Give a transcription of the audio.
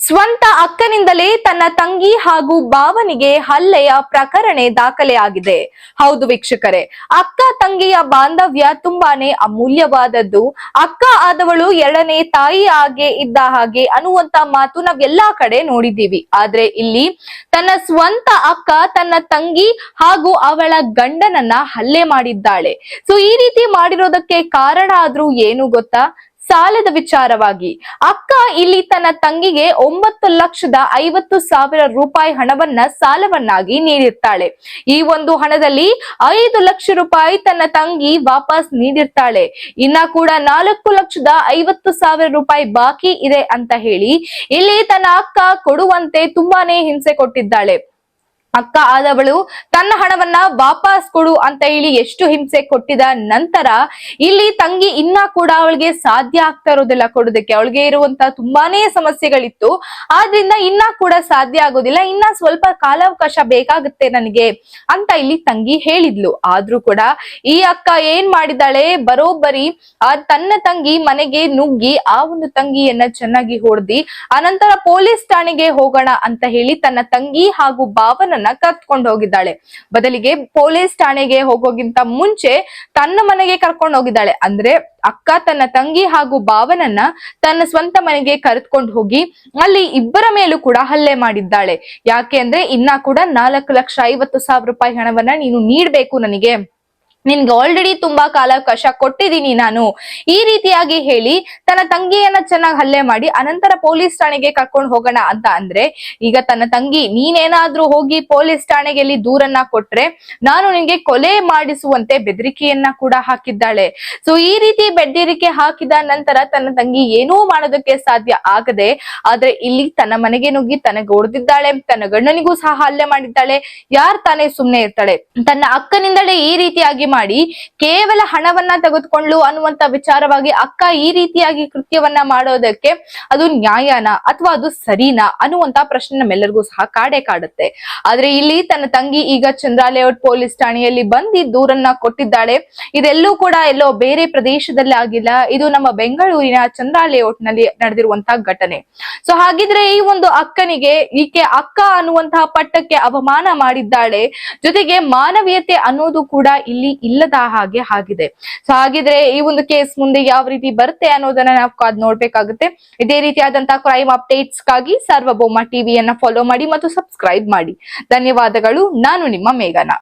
ಸ್ವಂತ ಅಕ್ಕನಿಂದಲೇ ತನ್ನ ತಂಗಿ ಹಾಗೂ ಭಾವನಿಗೆ ಹಲ್ಲೆಯ ಪ್ರಕರಣ ದಾಖಲೆಯಾಗಿದೆ. ಹೌದು ವೀಕ್ಷಕರೇ, ಅಕ್ಕ ತಂಗಿಯ ಬಾಂಧವ್ಯ ತುಂಬಾನೇ ಅಮೂಲ್ಯವಾದದ್ದು. ಅಕ್ಕ ಆದವಳು ಎರಡನೇ ತಾಯಿ ಹಾಗೆ ಇದ್ದ ಹಾಗೆ ಅನ್ನುವಂತ ಮಾತು ನಾವೆಲ್ಲಾ ಕಡೆ ನೋಡಿದ್ದೀವಿ. ಆದ್ರೆ ಇಲ್ಲಿ ತನ್ನ ಸ್ವಂತ ಅಕ್ಕ ತನ್ನ ತಂಗಿ ಹಾಗೂ ಅವಳ ಗಂಡನನ್ನ ಹಲ್ಲೆ ಮಾಡಿದ್ದಾಳೆ. ಸೊ ಈ ರೀತಿ ಮಾಡಿರೋದಕ್ಕೆ ಕಾರಣ ಆದ್ರೂ ಏನು ಗೊತ್ತಾ? ಸಾಲದ ವಿಚಾರವಾಗಿ. ಅಕ್ಕ ಇಲ್ಲಿ ತನ್ನ ತಂಗಿಗೆ 9,50,000 ರೂಪಾಯಿ ಹಣವನ್ನ ಸಾಲವನ್ನಾಗಿ ನೀಡಿರ್ತಾಳೆ. ಈ ಒಂದು ಹಣದಲ್ಲಿ 5 ಲಕ್ಷ ರೂಪಾಯಿ ತನ್ನ ತಂಗಿ ವಾಪಸ್ ನೀಡಿರ್ತಾಳೆ. ಇನ್ನ ಕೂಡ 4,50,000 ರೂಪಾಯಿ ಬಾಕಿ ಇದೆ ಅಂತ ಹೇಳಿ ಇಲ್ಲಿ ತನ್ನ ಅಕ್ಕ ಕೊಡುವಂತೆ ತುಂಬಾನೇ ಹಿಂಸೆ ಕೊಟ್ಟಿದ್ದಾಳೆ. ಅಕ್ಕ ಆದವಳು ತನ್ನ ಹಣವನ್ನ ವಾಪಸ್ ಕೊಡು ಅಂತ ಹೇಳಿ ಎಷ್ಟು ಹಿಂಸೆ ಕೊಟ್ಟಿದ ನಂತರ ಇಲ್ಲಿ ತಂಗಿ ಇನ್ನ ಕೂಡ ಅವಳಿಗೆ ಸಾಧ್ಯ ಆಗ್ತಾ ಇರೋದಿಲ್ಲ ಕೊಡೋದಕ್ಕೆ. ಅವಳಿಗೆ ಇರುವಂತ ತುಂಬಾನೇ ಸಮಸ್ಯೆಗಳಿತ್ತು, ಆದ್ರಿಂದ ಇನ್ನ ಕೂಡ ಸಾಧ್ಯ ಆಗೋದಿಲ್ಲ, ಇನ್ನ ಸ್ವಲ್ಪ ಕಾಲಾವಕಾಶ ಬೇಕಾಗುತ್ತೆ ನನಗೆ ಅಂತ ಇಲ್ಲಿ ತಂಗಿ ಹೇಳಿದ್ಲು. ಆದ್ರೂ ಕೂಡ ಈ ಅಕ್ಕ ಏನ್ ಮಾಡಿದಾಳೆ, ಬರೋಬ್ಬರಿ ತನ್ನ ತಂಗಿ ಮನೆಗೆ ನುಗ್ಗಿ ಆ ಒಂದು ತಂಗಿಯನ್ನ ಚೆನ್ನಾಗಿ ಹೊಡೆದಿ ಅನಂತರ ಪೊಲೀಸ್ ಠಾಣೆಗೆ ಹೋಗೋಣ ಅಂತ ಹೇಳಿ ತನ್ನ ತಂಗಿ ಹಾಗೂ ಭಾವನನ್ನ ಕರ್ಕೊಂಡು ಹೋಗಿದ್ದಾಳೆ. ಬದಲಿಗೆ ಪೊಲೀಸ್ ಠಾಣೆಗೆ ಹೋಗೋಗಿಂತ ಮುಂಚೆ ತನ್ನ ಮನೆಗೆ ಕರ್ಕೊಂಡು ಹೋಗಿದ್ದಾಳೆ. ಅಂದ್ರೆ ಅಕ್ಕ ತನ್ನ ತಂಗಿ ಹಾಗೂ ಭಾವನನ್ನ ತನ್ನ ಸ್ವಂತ ಮನೆಗೆ ಕರೆದುಕೊಂಡು ಹೋಗಿ ಅಲ್ಲಿ ಇಬ್ಬರ ಮೇಲೂ ಕೂಡ ಹಲ್ಲೆ ಮಾಡಿದ್ದಾಳೆ. ಯಾಕೆ ಅಂದ್ರೆ ಇನ್ನ ಕೂಡ 4,50,000 ರೂಪಾಯಿ ಹಣವನ್ನ ನೀನು ನೀಡ್ಬೇಕು ನನಗೆ, ನಿನ್ಗೆ ಆಲ್ರೆಡಿ ತುಂಬಾ ಕಾಲಾವಕಾಶ ಕೊಟ್ಟಿದ್ದೀನಿ ನಾನು, ಈ ರೀತಿಯಾಗಿ ಹೇಳಿ ತನ್ನ ತಂಗಿಯನ್ನ ಚೆನ್ನಾಗಿ ಹಲ್ಲೆ ಮಾಡಿ ಅನಂತರ ಪೊಲೀಸ್ ಠಾಣೆಗೆ ಕರ್ಕೊಂಡು ಹೋಗೋಣ ಅಂತ ಅಂದ್ರೆ ಈಗ ತನ್ನ ತಂಗಿ ನೀನೇನಾದ್ರೂ ಹೋಗಿ ಪೊಲೀಸ್ ಠಾಣೆಗೆ ಅಲ್ಲಿ ದೂರನ್ನ ಕೊಟ್ರೆ ನಾನು ನಿನ್ಗೆ ಕೊಲೆ ಮಾಡಿಸುವಂತೆ ಬೆದರಿಕೆಯನ್ನ ಕೂಡ ಹಾಕಿದ್ದಾಳೆ. ಸೊ ಈ ರೀತಿ ಬೆದರಿಕೆ ಹಾಕಿದ ನಂತರ ತನ್ನ ತಂಗಿ ಏನೂ ಮಾಡೋದಕ್ಕೆ ಸಾಧ್ಯ ಆಗದೆ ಆದ್ರೆ ಇಲ್ಲಿ ತನ್ನ ಮನೆಗೆ ನುಗ್ಗಿ ತನಗೆ ಹೊಡೆದಿದ್ದಾಳೆ, ತನ್ನ ಗಂಡನಿಗೂ ಸಹ ಹಲ್ಲೆ ಮಾಡಿದ್ದಾಳೆ. ಯಾರ್ ತಾನೇ ಸುಮ್ನೆ ಇರ್ತಾಳೆ? ತನ್ನ ಅಕ್ಕನಿಂದಲೇ ಈ ರೀತಿಯಾಗಿ ಮಾಡಿ ಕೇವಲ ಹಣವನ್ನ ತೆಗೆದುಕೊಳ್ಳು ಅನ್ನುವಂತ ವಿಚಾರವಾಗಿ ಅಕ್ಕ ಈ ರೀತಿಯಾಗಿ ಕೃತ್ಯವನ್ನ ಮಾಡೋದಕ್ಕೆ ಅದು ನ್ಯಾಯನಾ ಅಥವಾ ಅದು ಸರಿನಾ ಅನ್ನುವಂತ ಪ್ರಶ್ನೆ ನಮ್ಮೆಲ್ಲರಿಗೂ ಸಹ ಕಾಡುತ್ತೆ. ಆದ್ರೆ ಇಲ್ಲಿ ತನ್ನ ತಂಗಿ ಈಗ ಚಂದ್ರ ಲೇಔಟ್ ಪೊಲೀಸ್ ಠಾಣೆಯಲ್ಲಿ ಬಂದು ದೂರನ್ನ ಕೊಟ್ಟಿದ್ದಾಳೆ. ಇದೆಲ್ಲೂ ಕೂಡ ಎಲ್ಲೋ ಬೇರೆ ಪ್ರದೇಶದಲ್ಲಿ ಆಗಿಲ್ಲ, ಇದು ನಮ್ಮ ಬೆಂಗಳೂರಿನ ಚಂದ್ರ ಲೇಔಟ್ ನಲ್ಲಿ ನಡೆದಿರುವಂತಹ ಘಟನೆ. ಸೊ ಹಾಗಿದ್ರೆ ಈ ಒಂದು ಅಕ್ಕನಿಗೆ ಈಕೆ ಅಕ್ಕ ಅನ್ನುವಂತಹ ಪಟ್ಟಕ್ಕೆ ಅವಮಾನ ಮಾಡಿದ್ದಾಳೆ, ಜೊತೆಗೆ ಮಾನವೀಯತೆ ಅನ್ನೋದು ಕೂಡ ಇಲ್ಲಿ ಇಲ್ಲದ ಹಾಗೆ ಆಗಿದೆ. ಸೊ ಹಾಗಿದ್ರೆ ಈ ಒಂದು ಕೇಸ್ ಮುಂದೆ ಯಾವ ರೀತಿ ಬರುತ್ತೆ ಅನ್ನೋದನ್ನ ನಾವು ಕಾದ್ ನೋಡ್ಬೇಕಾಗುತ್ತೆ. ಇದೇ ರೀತಿಯಾದಂತಹ ಕ್ರೈಮ್ ಅಪ್ಡೇಟ್ಸ್ ಗಾಗಿ ಸಾರ್ವಭೌಮ ಟಿವಿಯನ್ನ ಫಾಲೋ ಮಾಡಿ ಮತ್ತು ಸಬ್ಸ್ಕ್ರೈಬ್ ಮಾಡಿ. ಧನ್ಯವಾದಗಳು. ನಾನು ನಿಮ್ಮ ಮೇಘನಾ.